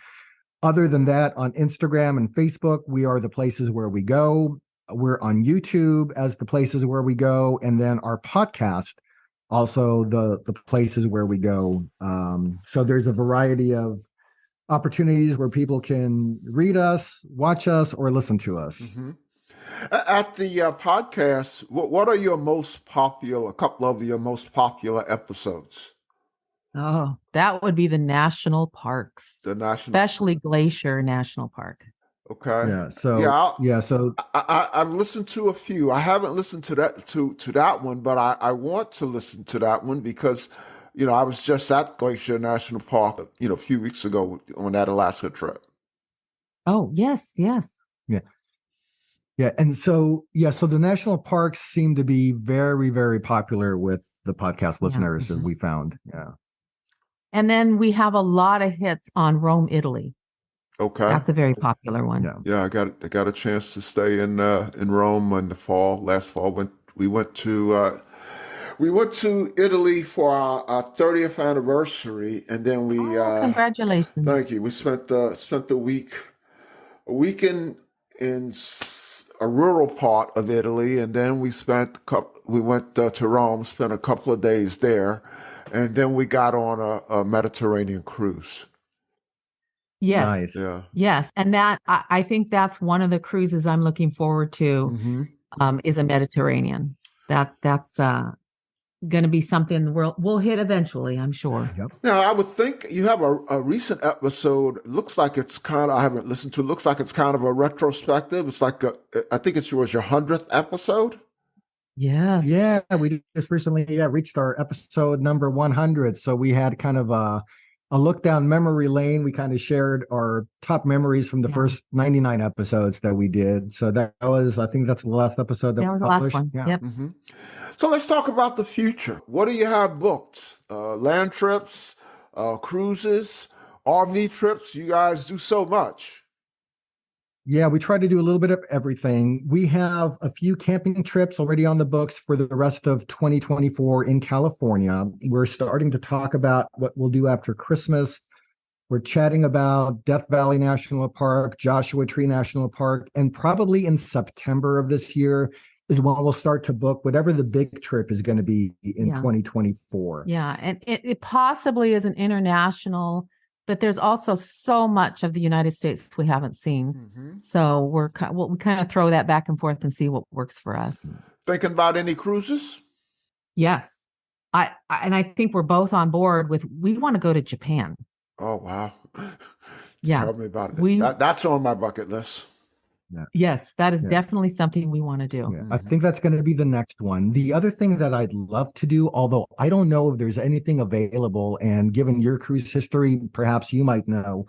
Other than that, on Instagram and Facebook, we are the places where we go. We're on YouTube as the places where we go. And then our podcast, also the places where we go. So there's a variety of opportunities where people can read us, watch us, or listen to us. Mm-hmm. At the podcast, what are a couple of your most popular episodes? Oh, that would be the national parks, especially Glacier National Park. Okay. Yeah. So So I've listened to a few. I haven't listened to that one, but I want to listen to that one because I was just at Glacier National Park a few weeks ago on that Alaska trip. Oh yes. Yeah. And so the national parks seem to be very, very popular with the podcast listeners, as we found. Yeah. And then we have a lot of hits on Rome, Italy. Okay. That's a very popular one. Yeah, I got a chance to stay in Rome in the fall. Last fall, we went to Italy for our 30th anniversary, and then we congratulations. Thank you. We spent a week in a rural part of Italy, and then we went to Rome, spent a couple of days there, and then we got on a Mediterranean cruise. Yes. Nice. Yeah. Yes. And that I think that's one of the cruises I'm looking forward to, is a Mediterranean. That's going to be something we'll hit eventually, I'm sure. Yep. Now, I would think you have a recent episode. Looks like it's kind of, I haven't listened to it. Looks like it's kind of a retrospective. It's like, I think it was your 100th episode. Yes. Yeah, we just recently reached our episode number 100. So we had kind of a look down memory lane. We kind of shared our top memories from the first 99 episodes that we did. So that was, I think that's the last episode that was the published. last one. Yeah. Yep. Mm-hmm. So let's talk about the future. What do you have booked? Land trips, cruises, RV trips? You guys do so much. Yeah, we try to do a little bit of everything. We have a few camping trips already on the books for the rest of 2024 in California. We're starting to talk about what we'll do after Christmas. We're chatting about Death Valley National Park, Joshua Tree National Park, and probably in September of this year is when we'll start to book whatever the big trip is going to be in 2024. Yeah, and it possibly is an international, but there's also so much of the United States we haven't seen. Mm-hmm. So we kind of throw that back and forth and see what works for us. Thinking about any cruises? Yes. I think we're both on board with, we want to go to Japan. Oh, wow. Yeah. Tell me about it. That's on my bucket list. Yeah. Yes, that is definitely something we want to do. Yeah, I think that's going to be the next one. The other thing that I'd love to do, although I don't know if there's anything available, and given your cruise history, perhaps you might know,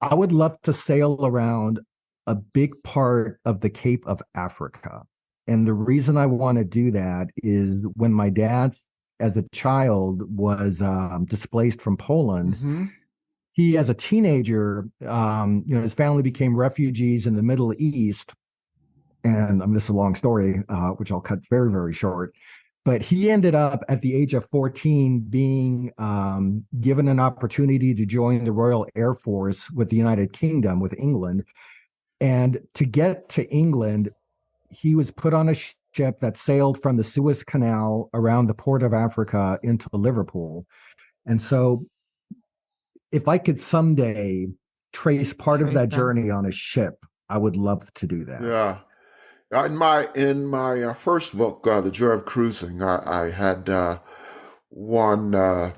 I would love to sail around a big part of the Cape of Africa. And the reason I want to do that is when my dad, as a child, was displaced from Poland, he, as a teenager, his family became refugees in the Middle East. And this is a long story, which I'll cut very, very short. But he ended up at the age of 14 being given an opportunity to join the Royal Air Force with the United Kingdom, with England. And to get to England, he was put on a ship that sailed from the Suez Canal around the Port of Africa into Liverpool. And so if I could someday trace part of that journey on a ship, I would love to do that. Yeah. In my first book, The Joy of Cruising, I had one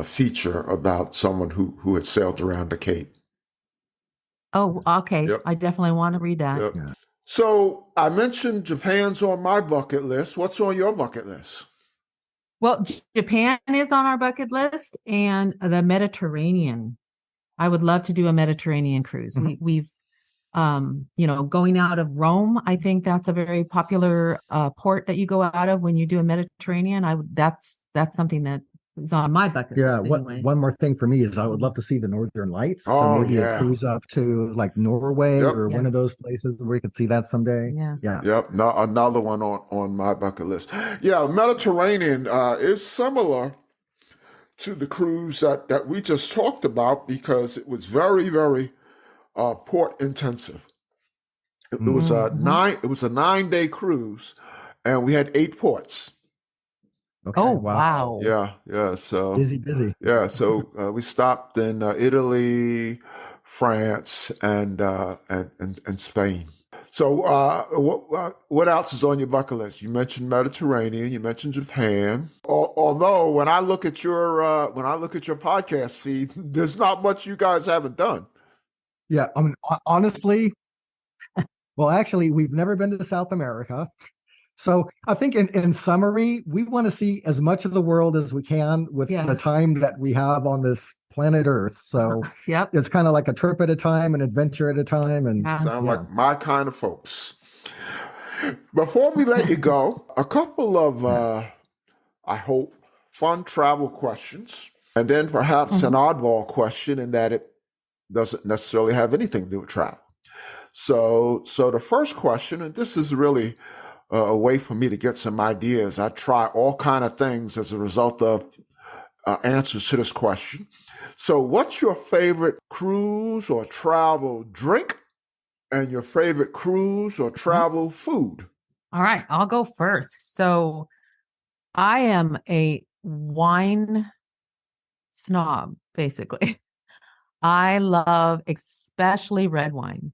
feature about someone who had sailed around the Cape. Oh, okay. Yep. I definitely want to read that. Yep. Yeah. So I mentioned Japan's on my bucket list. What's on your bucket list? Well, Japan is on our bucket list, and the Mediterranean. I would love to do a Mediterranean cruise. We've going out of Rome, I think that's a very popular port that you go out of when you do a Mediterranean. That's something that is on my bucket list. Anyway. One more thing for me is I would love to see the Northern Lights. Oh, so maybe a cruise up to like Norway or one of those places where we could see that someday. Yeah. Yep. No, another one on my bucket list. Yeah, Mediterranean is similar to the cruise that we just talked about because it was very, very port intensive. It was a 9-day cruise, and we had 8 ports. Okay, oh wow! Yeah. So busy. Yeah. So we stopped in Italy, France, and Spain. So what else is on your bucket list? You mentioned Mediterranean. You mentioned Japan. Although when I look at your podcast feed, there's not much you guys haven't done. Yeah, I mean, honestly, well, actually, we've never been to South America. So I think in summary, we want to see as much of the world as we can with the time that we have on this planet Earth. So it's kind of like a trip at a time, an adventure at a time. And sound like my kind of folks. Before we let you go, a couple of, I hope, fun travel questions, and then perhaps an oddball question in that it doesn't necessarily have anything to do with travel. So the first question, and this is really a way for me to get some ideas. I try all kind of things as a result of answers to this question. So what's your favorite cruise or travel drink and your favorite cruise or travel food. All right, I'll go first. So I am a wine snob, basically. I love especially red wine.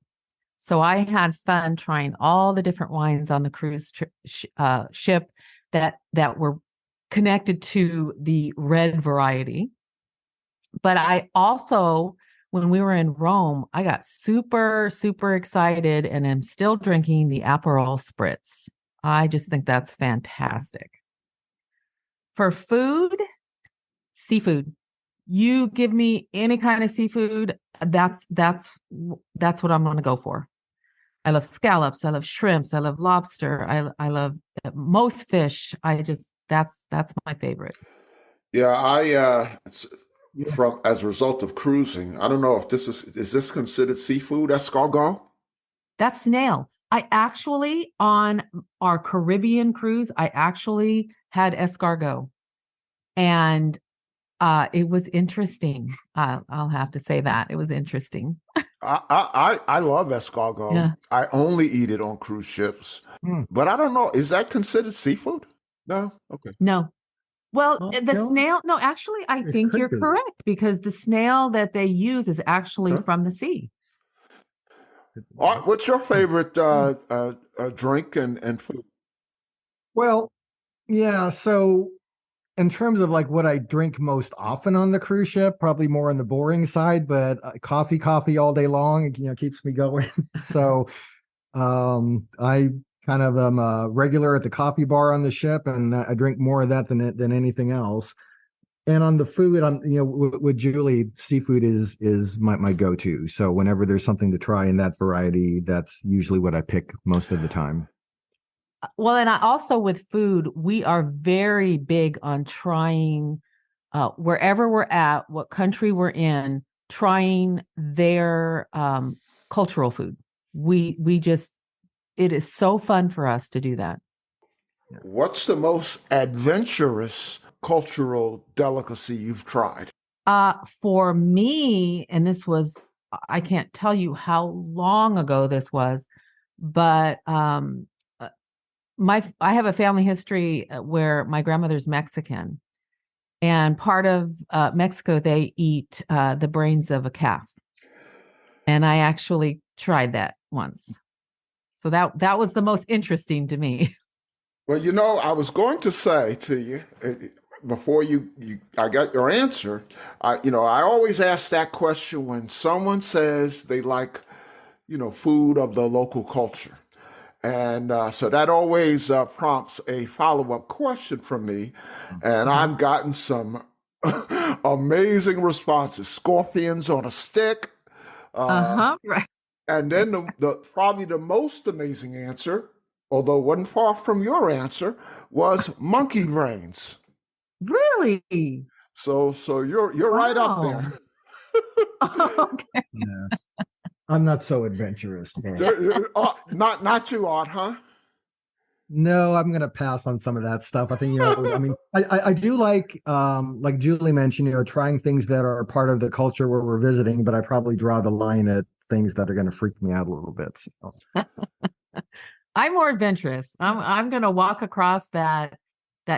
So I had fun trying all the different wines on the cruise ship that were connected to the red variety. But I also, when we were in Rome, I got super, super excited, and I'm still drinking the Aperol Spritz. I just think that's fantastic. For food, seafood. You give me any kind of seafood, that's what I'm going to go for. I love scallops. I love shrimps. I love lobster. I love most fish. That's my favorite. Yeah, from as a result of cruising, I don't know if this is this considered seafood, escargot? That's snail. I actually, on our Caribbean cruise, I actually had escargot, and it was interesting. I'll have to say that it was interesting. I love escargot. Yeah. I only eat it on cruise ships, but I don't know. Is that considered seafood? No. Okay. No. Well, Well, the no, snail, no, actually, I it think could you're be. correct, because the snail that they use is actually Okay. from the sea. Art, what's your favorite drink and food? Well, yeah. So in terms of like what I drink most often on the cruise ship, probably more on the boring side, but coffee all day long, keeps me going. So I kind of am a regular at the coffee bar on the ship, and I drink more of that than anything else. And on the food, I'm with Julie, seafood is my go-to. So whenever there's something to try in that variety, that's usually what I pick most of the time. Well, and I also, with food, we are very big on trying, wherever we're at, what country we're in, trying their cultural food. We just, it is so fun for us to do that. What's the most adventurous cultural delicacy you've tried? For me, and this was, I can't tell you how long ago this was, but I have a family history where my grandmother's Mexican, and part of Mexico, they eat the brains of a calf, and I actually tried that once. So that was the most interesting to me. Well, I was going to say to you before I got your answer. I always ask that question when someone says they like, food of the local culture. And so that always prompts a follow-up question from me. And I've gotten some amazing responses. Scorpions on a stick. Right. And then probably the most amazing answer, although it wasn't far from your answer, was monkey brains. Really? So you're right up there. Okay. Yeah. I'm not so adventurous. Not you, Art, huh? No, I'm gonna pass on some of that stuff. I think, I mean, I do like Julie mentioned, trying things that are part of the culture where we're visiting, but I probably draw the line at things that are gonna freak me out a little bit. So. I'm more adventurous. I'm gonna walk across that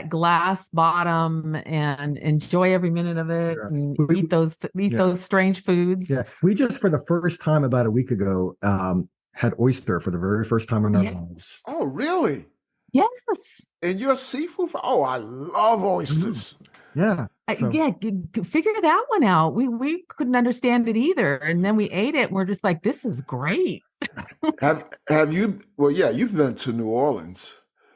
glass bottom and enjoy every minute of it, Sure. and eat those strange foods. Yeah, we just for the first time about a week ago had oyster for the very first time in our lives. Oh, really? Yes. And you're a seafood? Oh, I love oysters. Yeah. So. Figure that one out. We couldn't understand it either, and then we ate it. And we're just like, this is great. Have you? Well, yeah, you've been to New Orleans.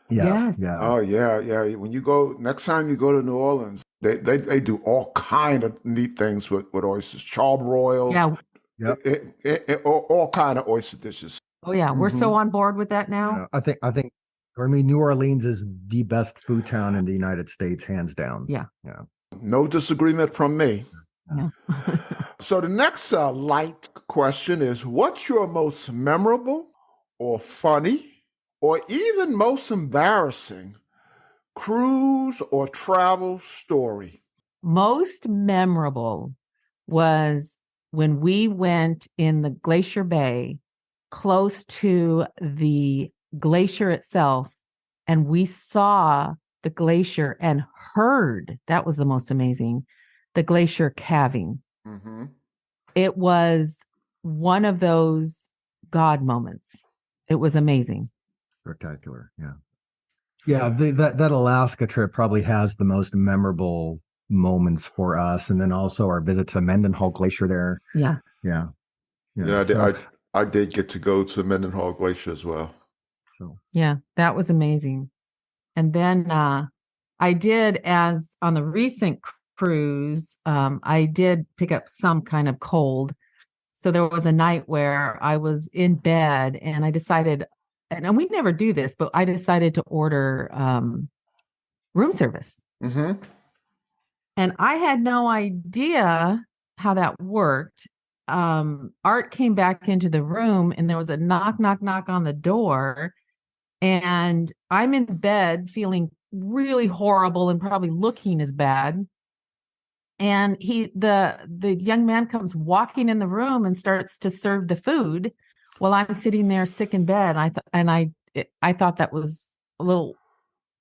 Yes. Yeah. Oh, yeah. When you go next time you go to New Orleans, they do all kind of neat things with oysters, charbroiled. Yeah. Yep. All kind of oyster dishes. Oh yeah, we're so on board with that now. I think. I mean, New Orleans is the best food town in the United States, hands down. Yeah. No disagreement from me. Yeah. So the next light question is, what's your most memorable or funny or even most embarrassing cruise or travel story? Most memorable was when we went in the Glacier Bay close to the glacier itself, and we saw the glacier and heard, that was the most amazing, the glacier calving. Mm-hmm. It was one of those God moments. It was amazing. Spectacular. Yeah. Yeah. That Alaska trip probably has the most memorable moments for us. And then also our visit to Mendenhall Glacier there. Yeah. Yeah. Yeah, I did get to go to Mendenhall Glacier as well. So Yeah, that was amazing. And then I did, as on the recent cruise, I did pick up some kind of cold. So there was a night where I was in bed and I decided, and we never do this, but I decided to order room service. Mm-hmm. And I had no idea how that worked. Art came back into the room and there was a knock, knock, knock on the door. And I'm in bed feeling really horrible and probably looking as bad. And the young man comes walking in the room and starts to serve the food while I'm sitting there sick in bed. I thought that was a little.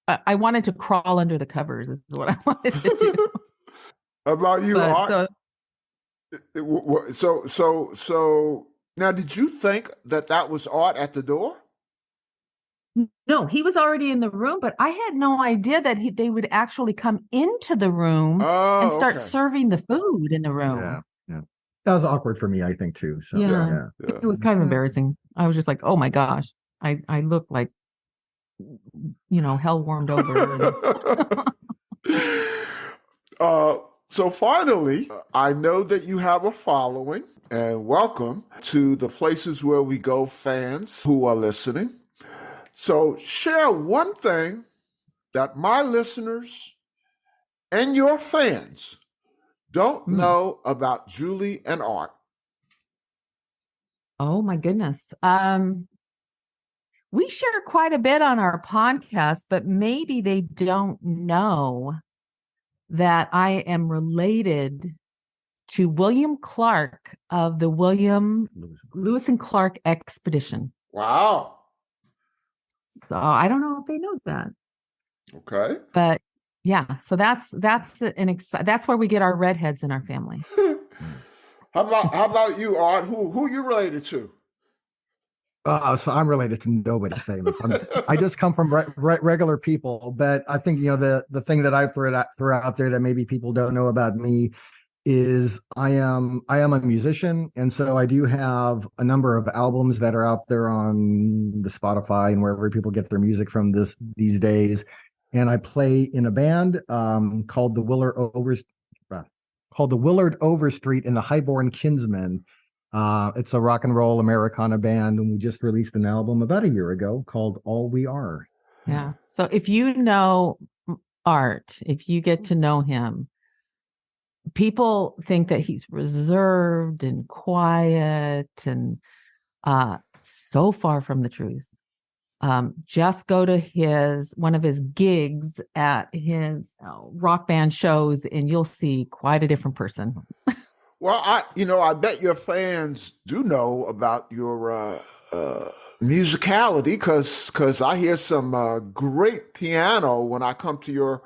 I wanted to crawl under the covers. Is what I wanted to do. How about you, But Art? So now, did you think that was Art at the door? No, he was already in the room, but I had no idea that they would actually come into the room and start serving the food in the room. yeah. That was awkward for me, I think, too. So Yeah. It was kind of embarrassing. I was just like, oh my gosh, I look like, hell warmed over. So finally, I know that you have a following, and welcome to the Places Where We Go fans who are listening. So share one thing that my listeners and your fans don't know about Julie and Art. Oh my goodness. We share quite a bit on our podcast, but maybe they don't know that I am related to William Clark of the Lewis and Clark expedition. Wow. So I don't know if they know that. Okay. But yeah, so that's where we get our redheads in our family. How about you, Art? Who you related to? So I'm related to nobody famous. I just come from regular people, but I think the thing that I threw out there that maybe people don't know about me is I am a musician, and so I do have a number of albums that are out there on the Spotify and wherever people get their music from these days. And I play in a band called the Willard Overstreet and the Highborn Kinsmen. It's a rock and roll Americana band, and we just released an album about a year ago called All We Are. Yeah. So if you know Art, if you get to know him, people think that he's reserved and quiet and so far from the truth. Just go to one of his gigs at his rock band shows and you'll see quite a different person. Well, I bet your fans do know about your musicality because I hear some great piano when I come to your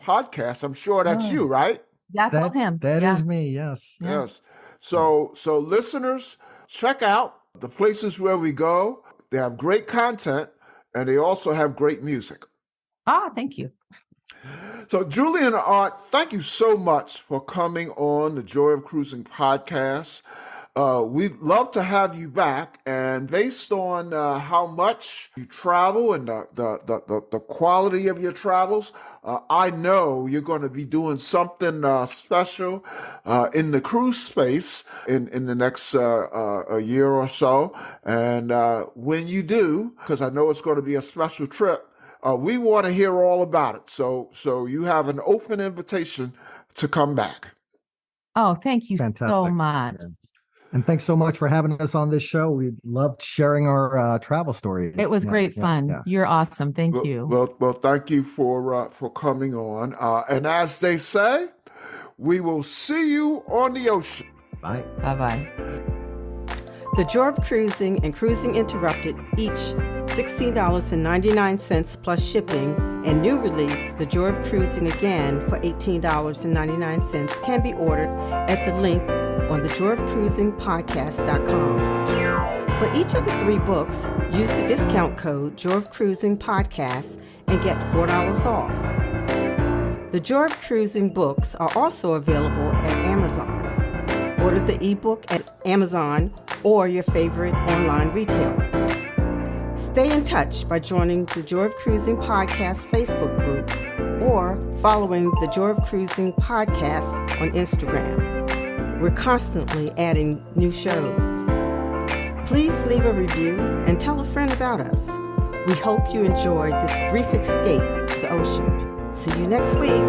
podcast. I'm sure that's you, right? That's all him. That is me. Yes. Yeah. Yes. So listeners, check out the Places Where We Go. They have great content and they also have great music. Thank you. So Julie and Art, thank you so much for coming on the Joy of Cruising podcast. We'd love to have you back, and based on how much you travel and the quality of your travels, I know you're going to be doing something special in the cruise space in the next a year or so. And when you do, because I know it's going to be a special trip, we want to hear all about it. So you have an open invitation to come back. Oh, thank you so much. Yeah. And thanks so much for having us on this show. We loved sharing our travel stories. It was great fun. Yeah. You're awesome. Thank you. Well, thank you for coming on. And as they say, we will see you on the ocean. Bye. Bye-bye. The Joy of Cruising and Cruising Interrupted, each $16.99 plus shipping, and new release, The Joy of Cruising Again for $18.99 can be ordered at the link on thejoyofcruisingpodcast.com. For each of the 3 books, use the discount code Joy of Cruising Podcast and get $4 off. The Joy of Cruising books are also available at Amazon. Order the ebook at Amazon or your favorite online retailer. Stay in touch by joining the Joy of Cruising Podcast Facebook group or following the Joy of Cruising Podcast on Instagram. We're constantly adding new shows. Please leave a review and tell a friend about us. We hope you enjoyed this brief escape to the ocean. See you next week.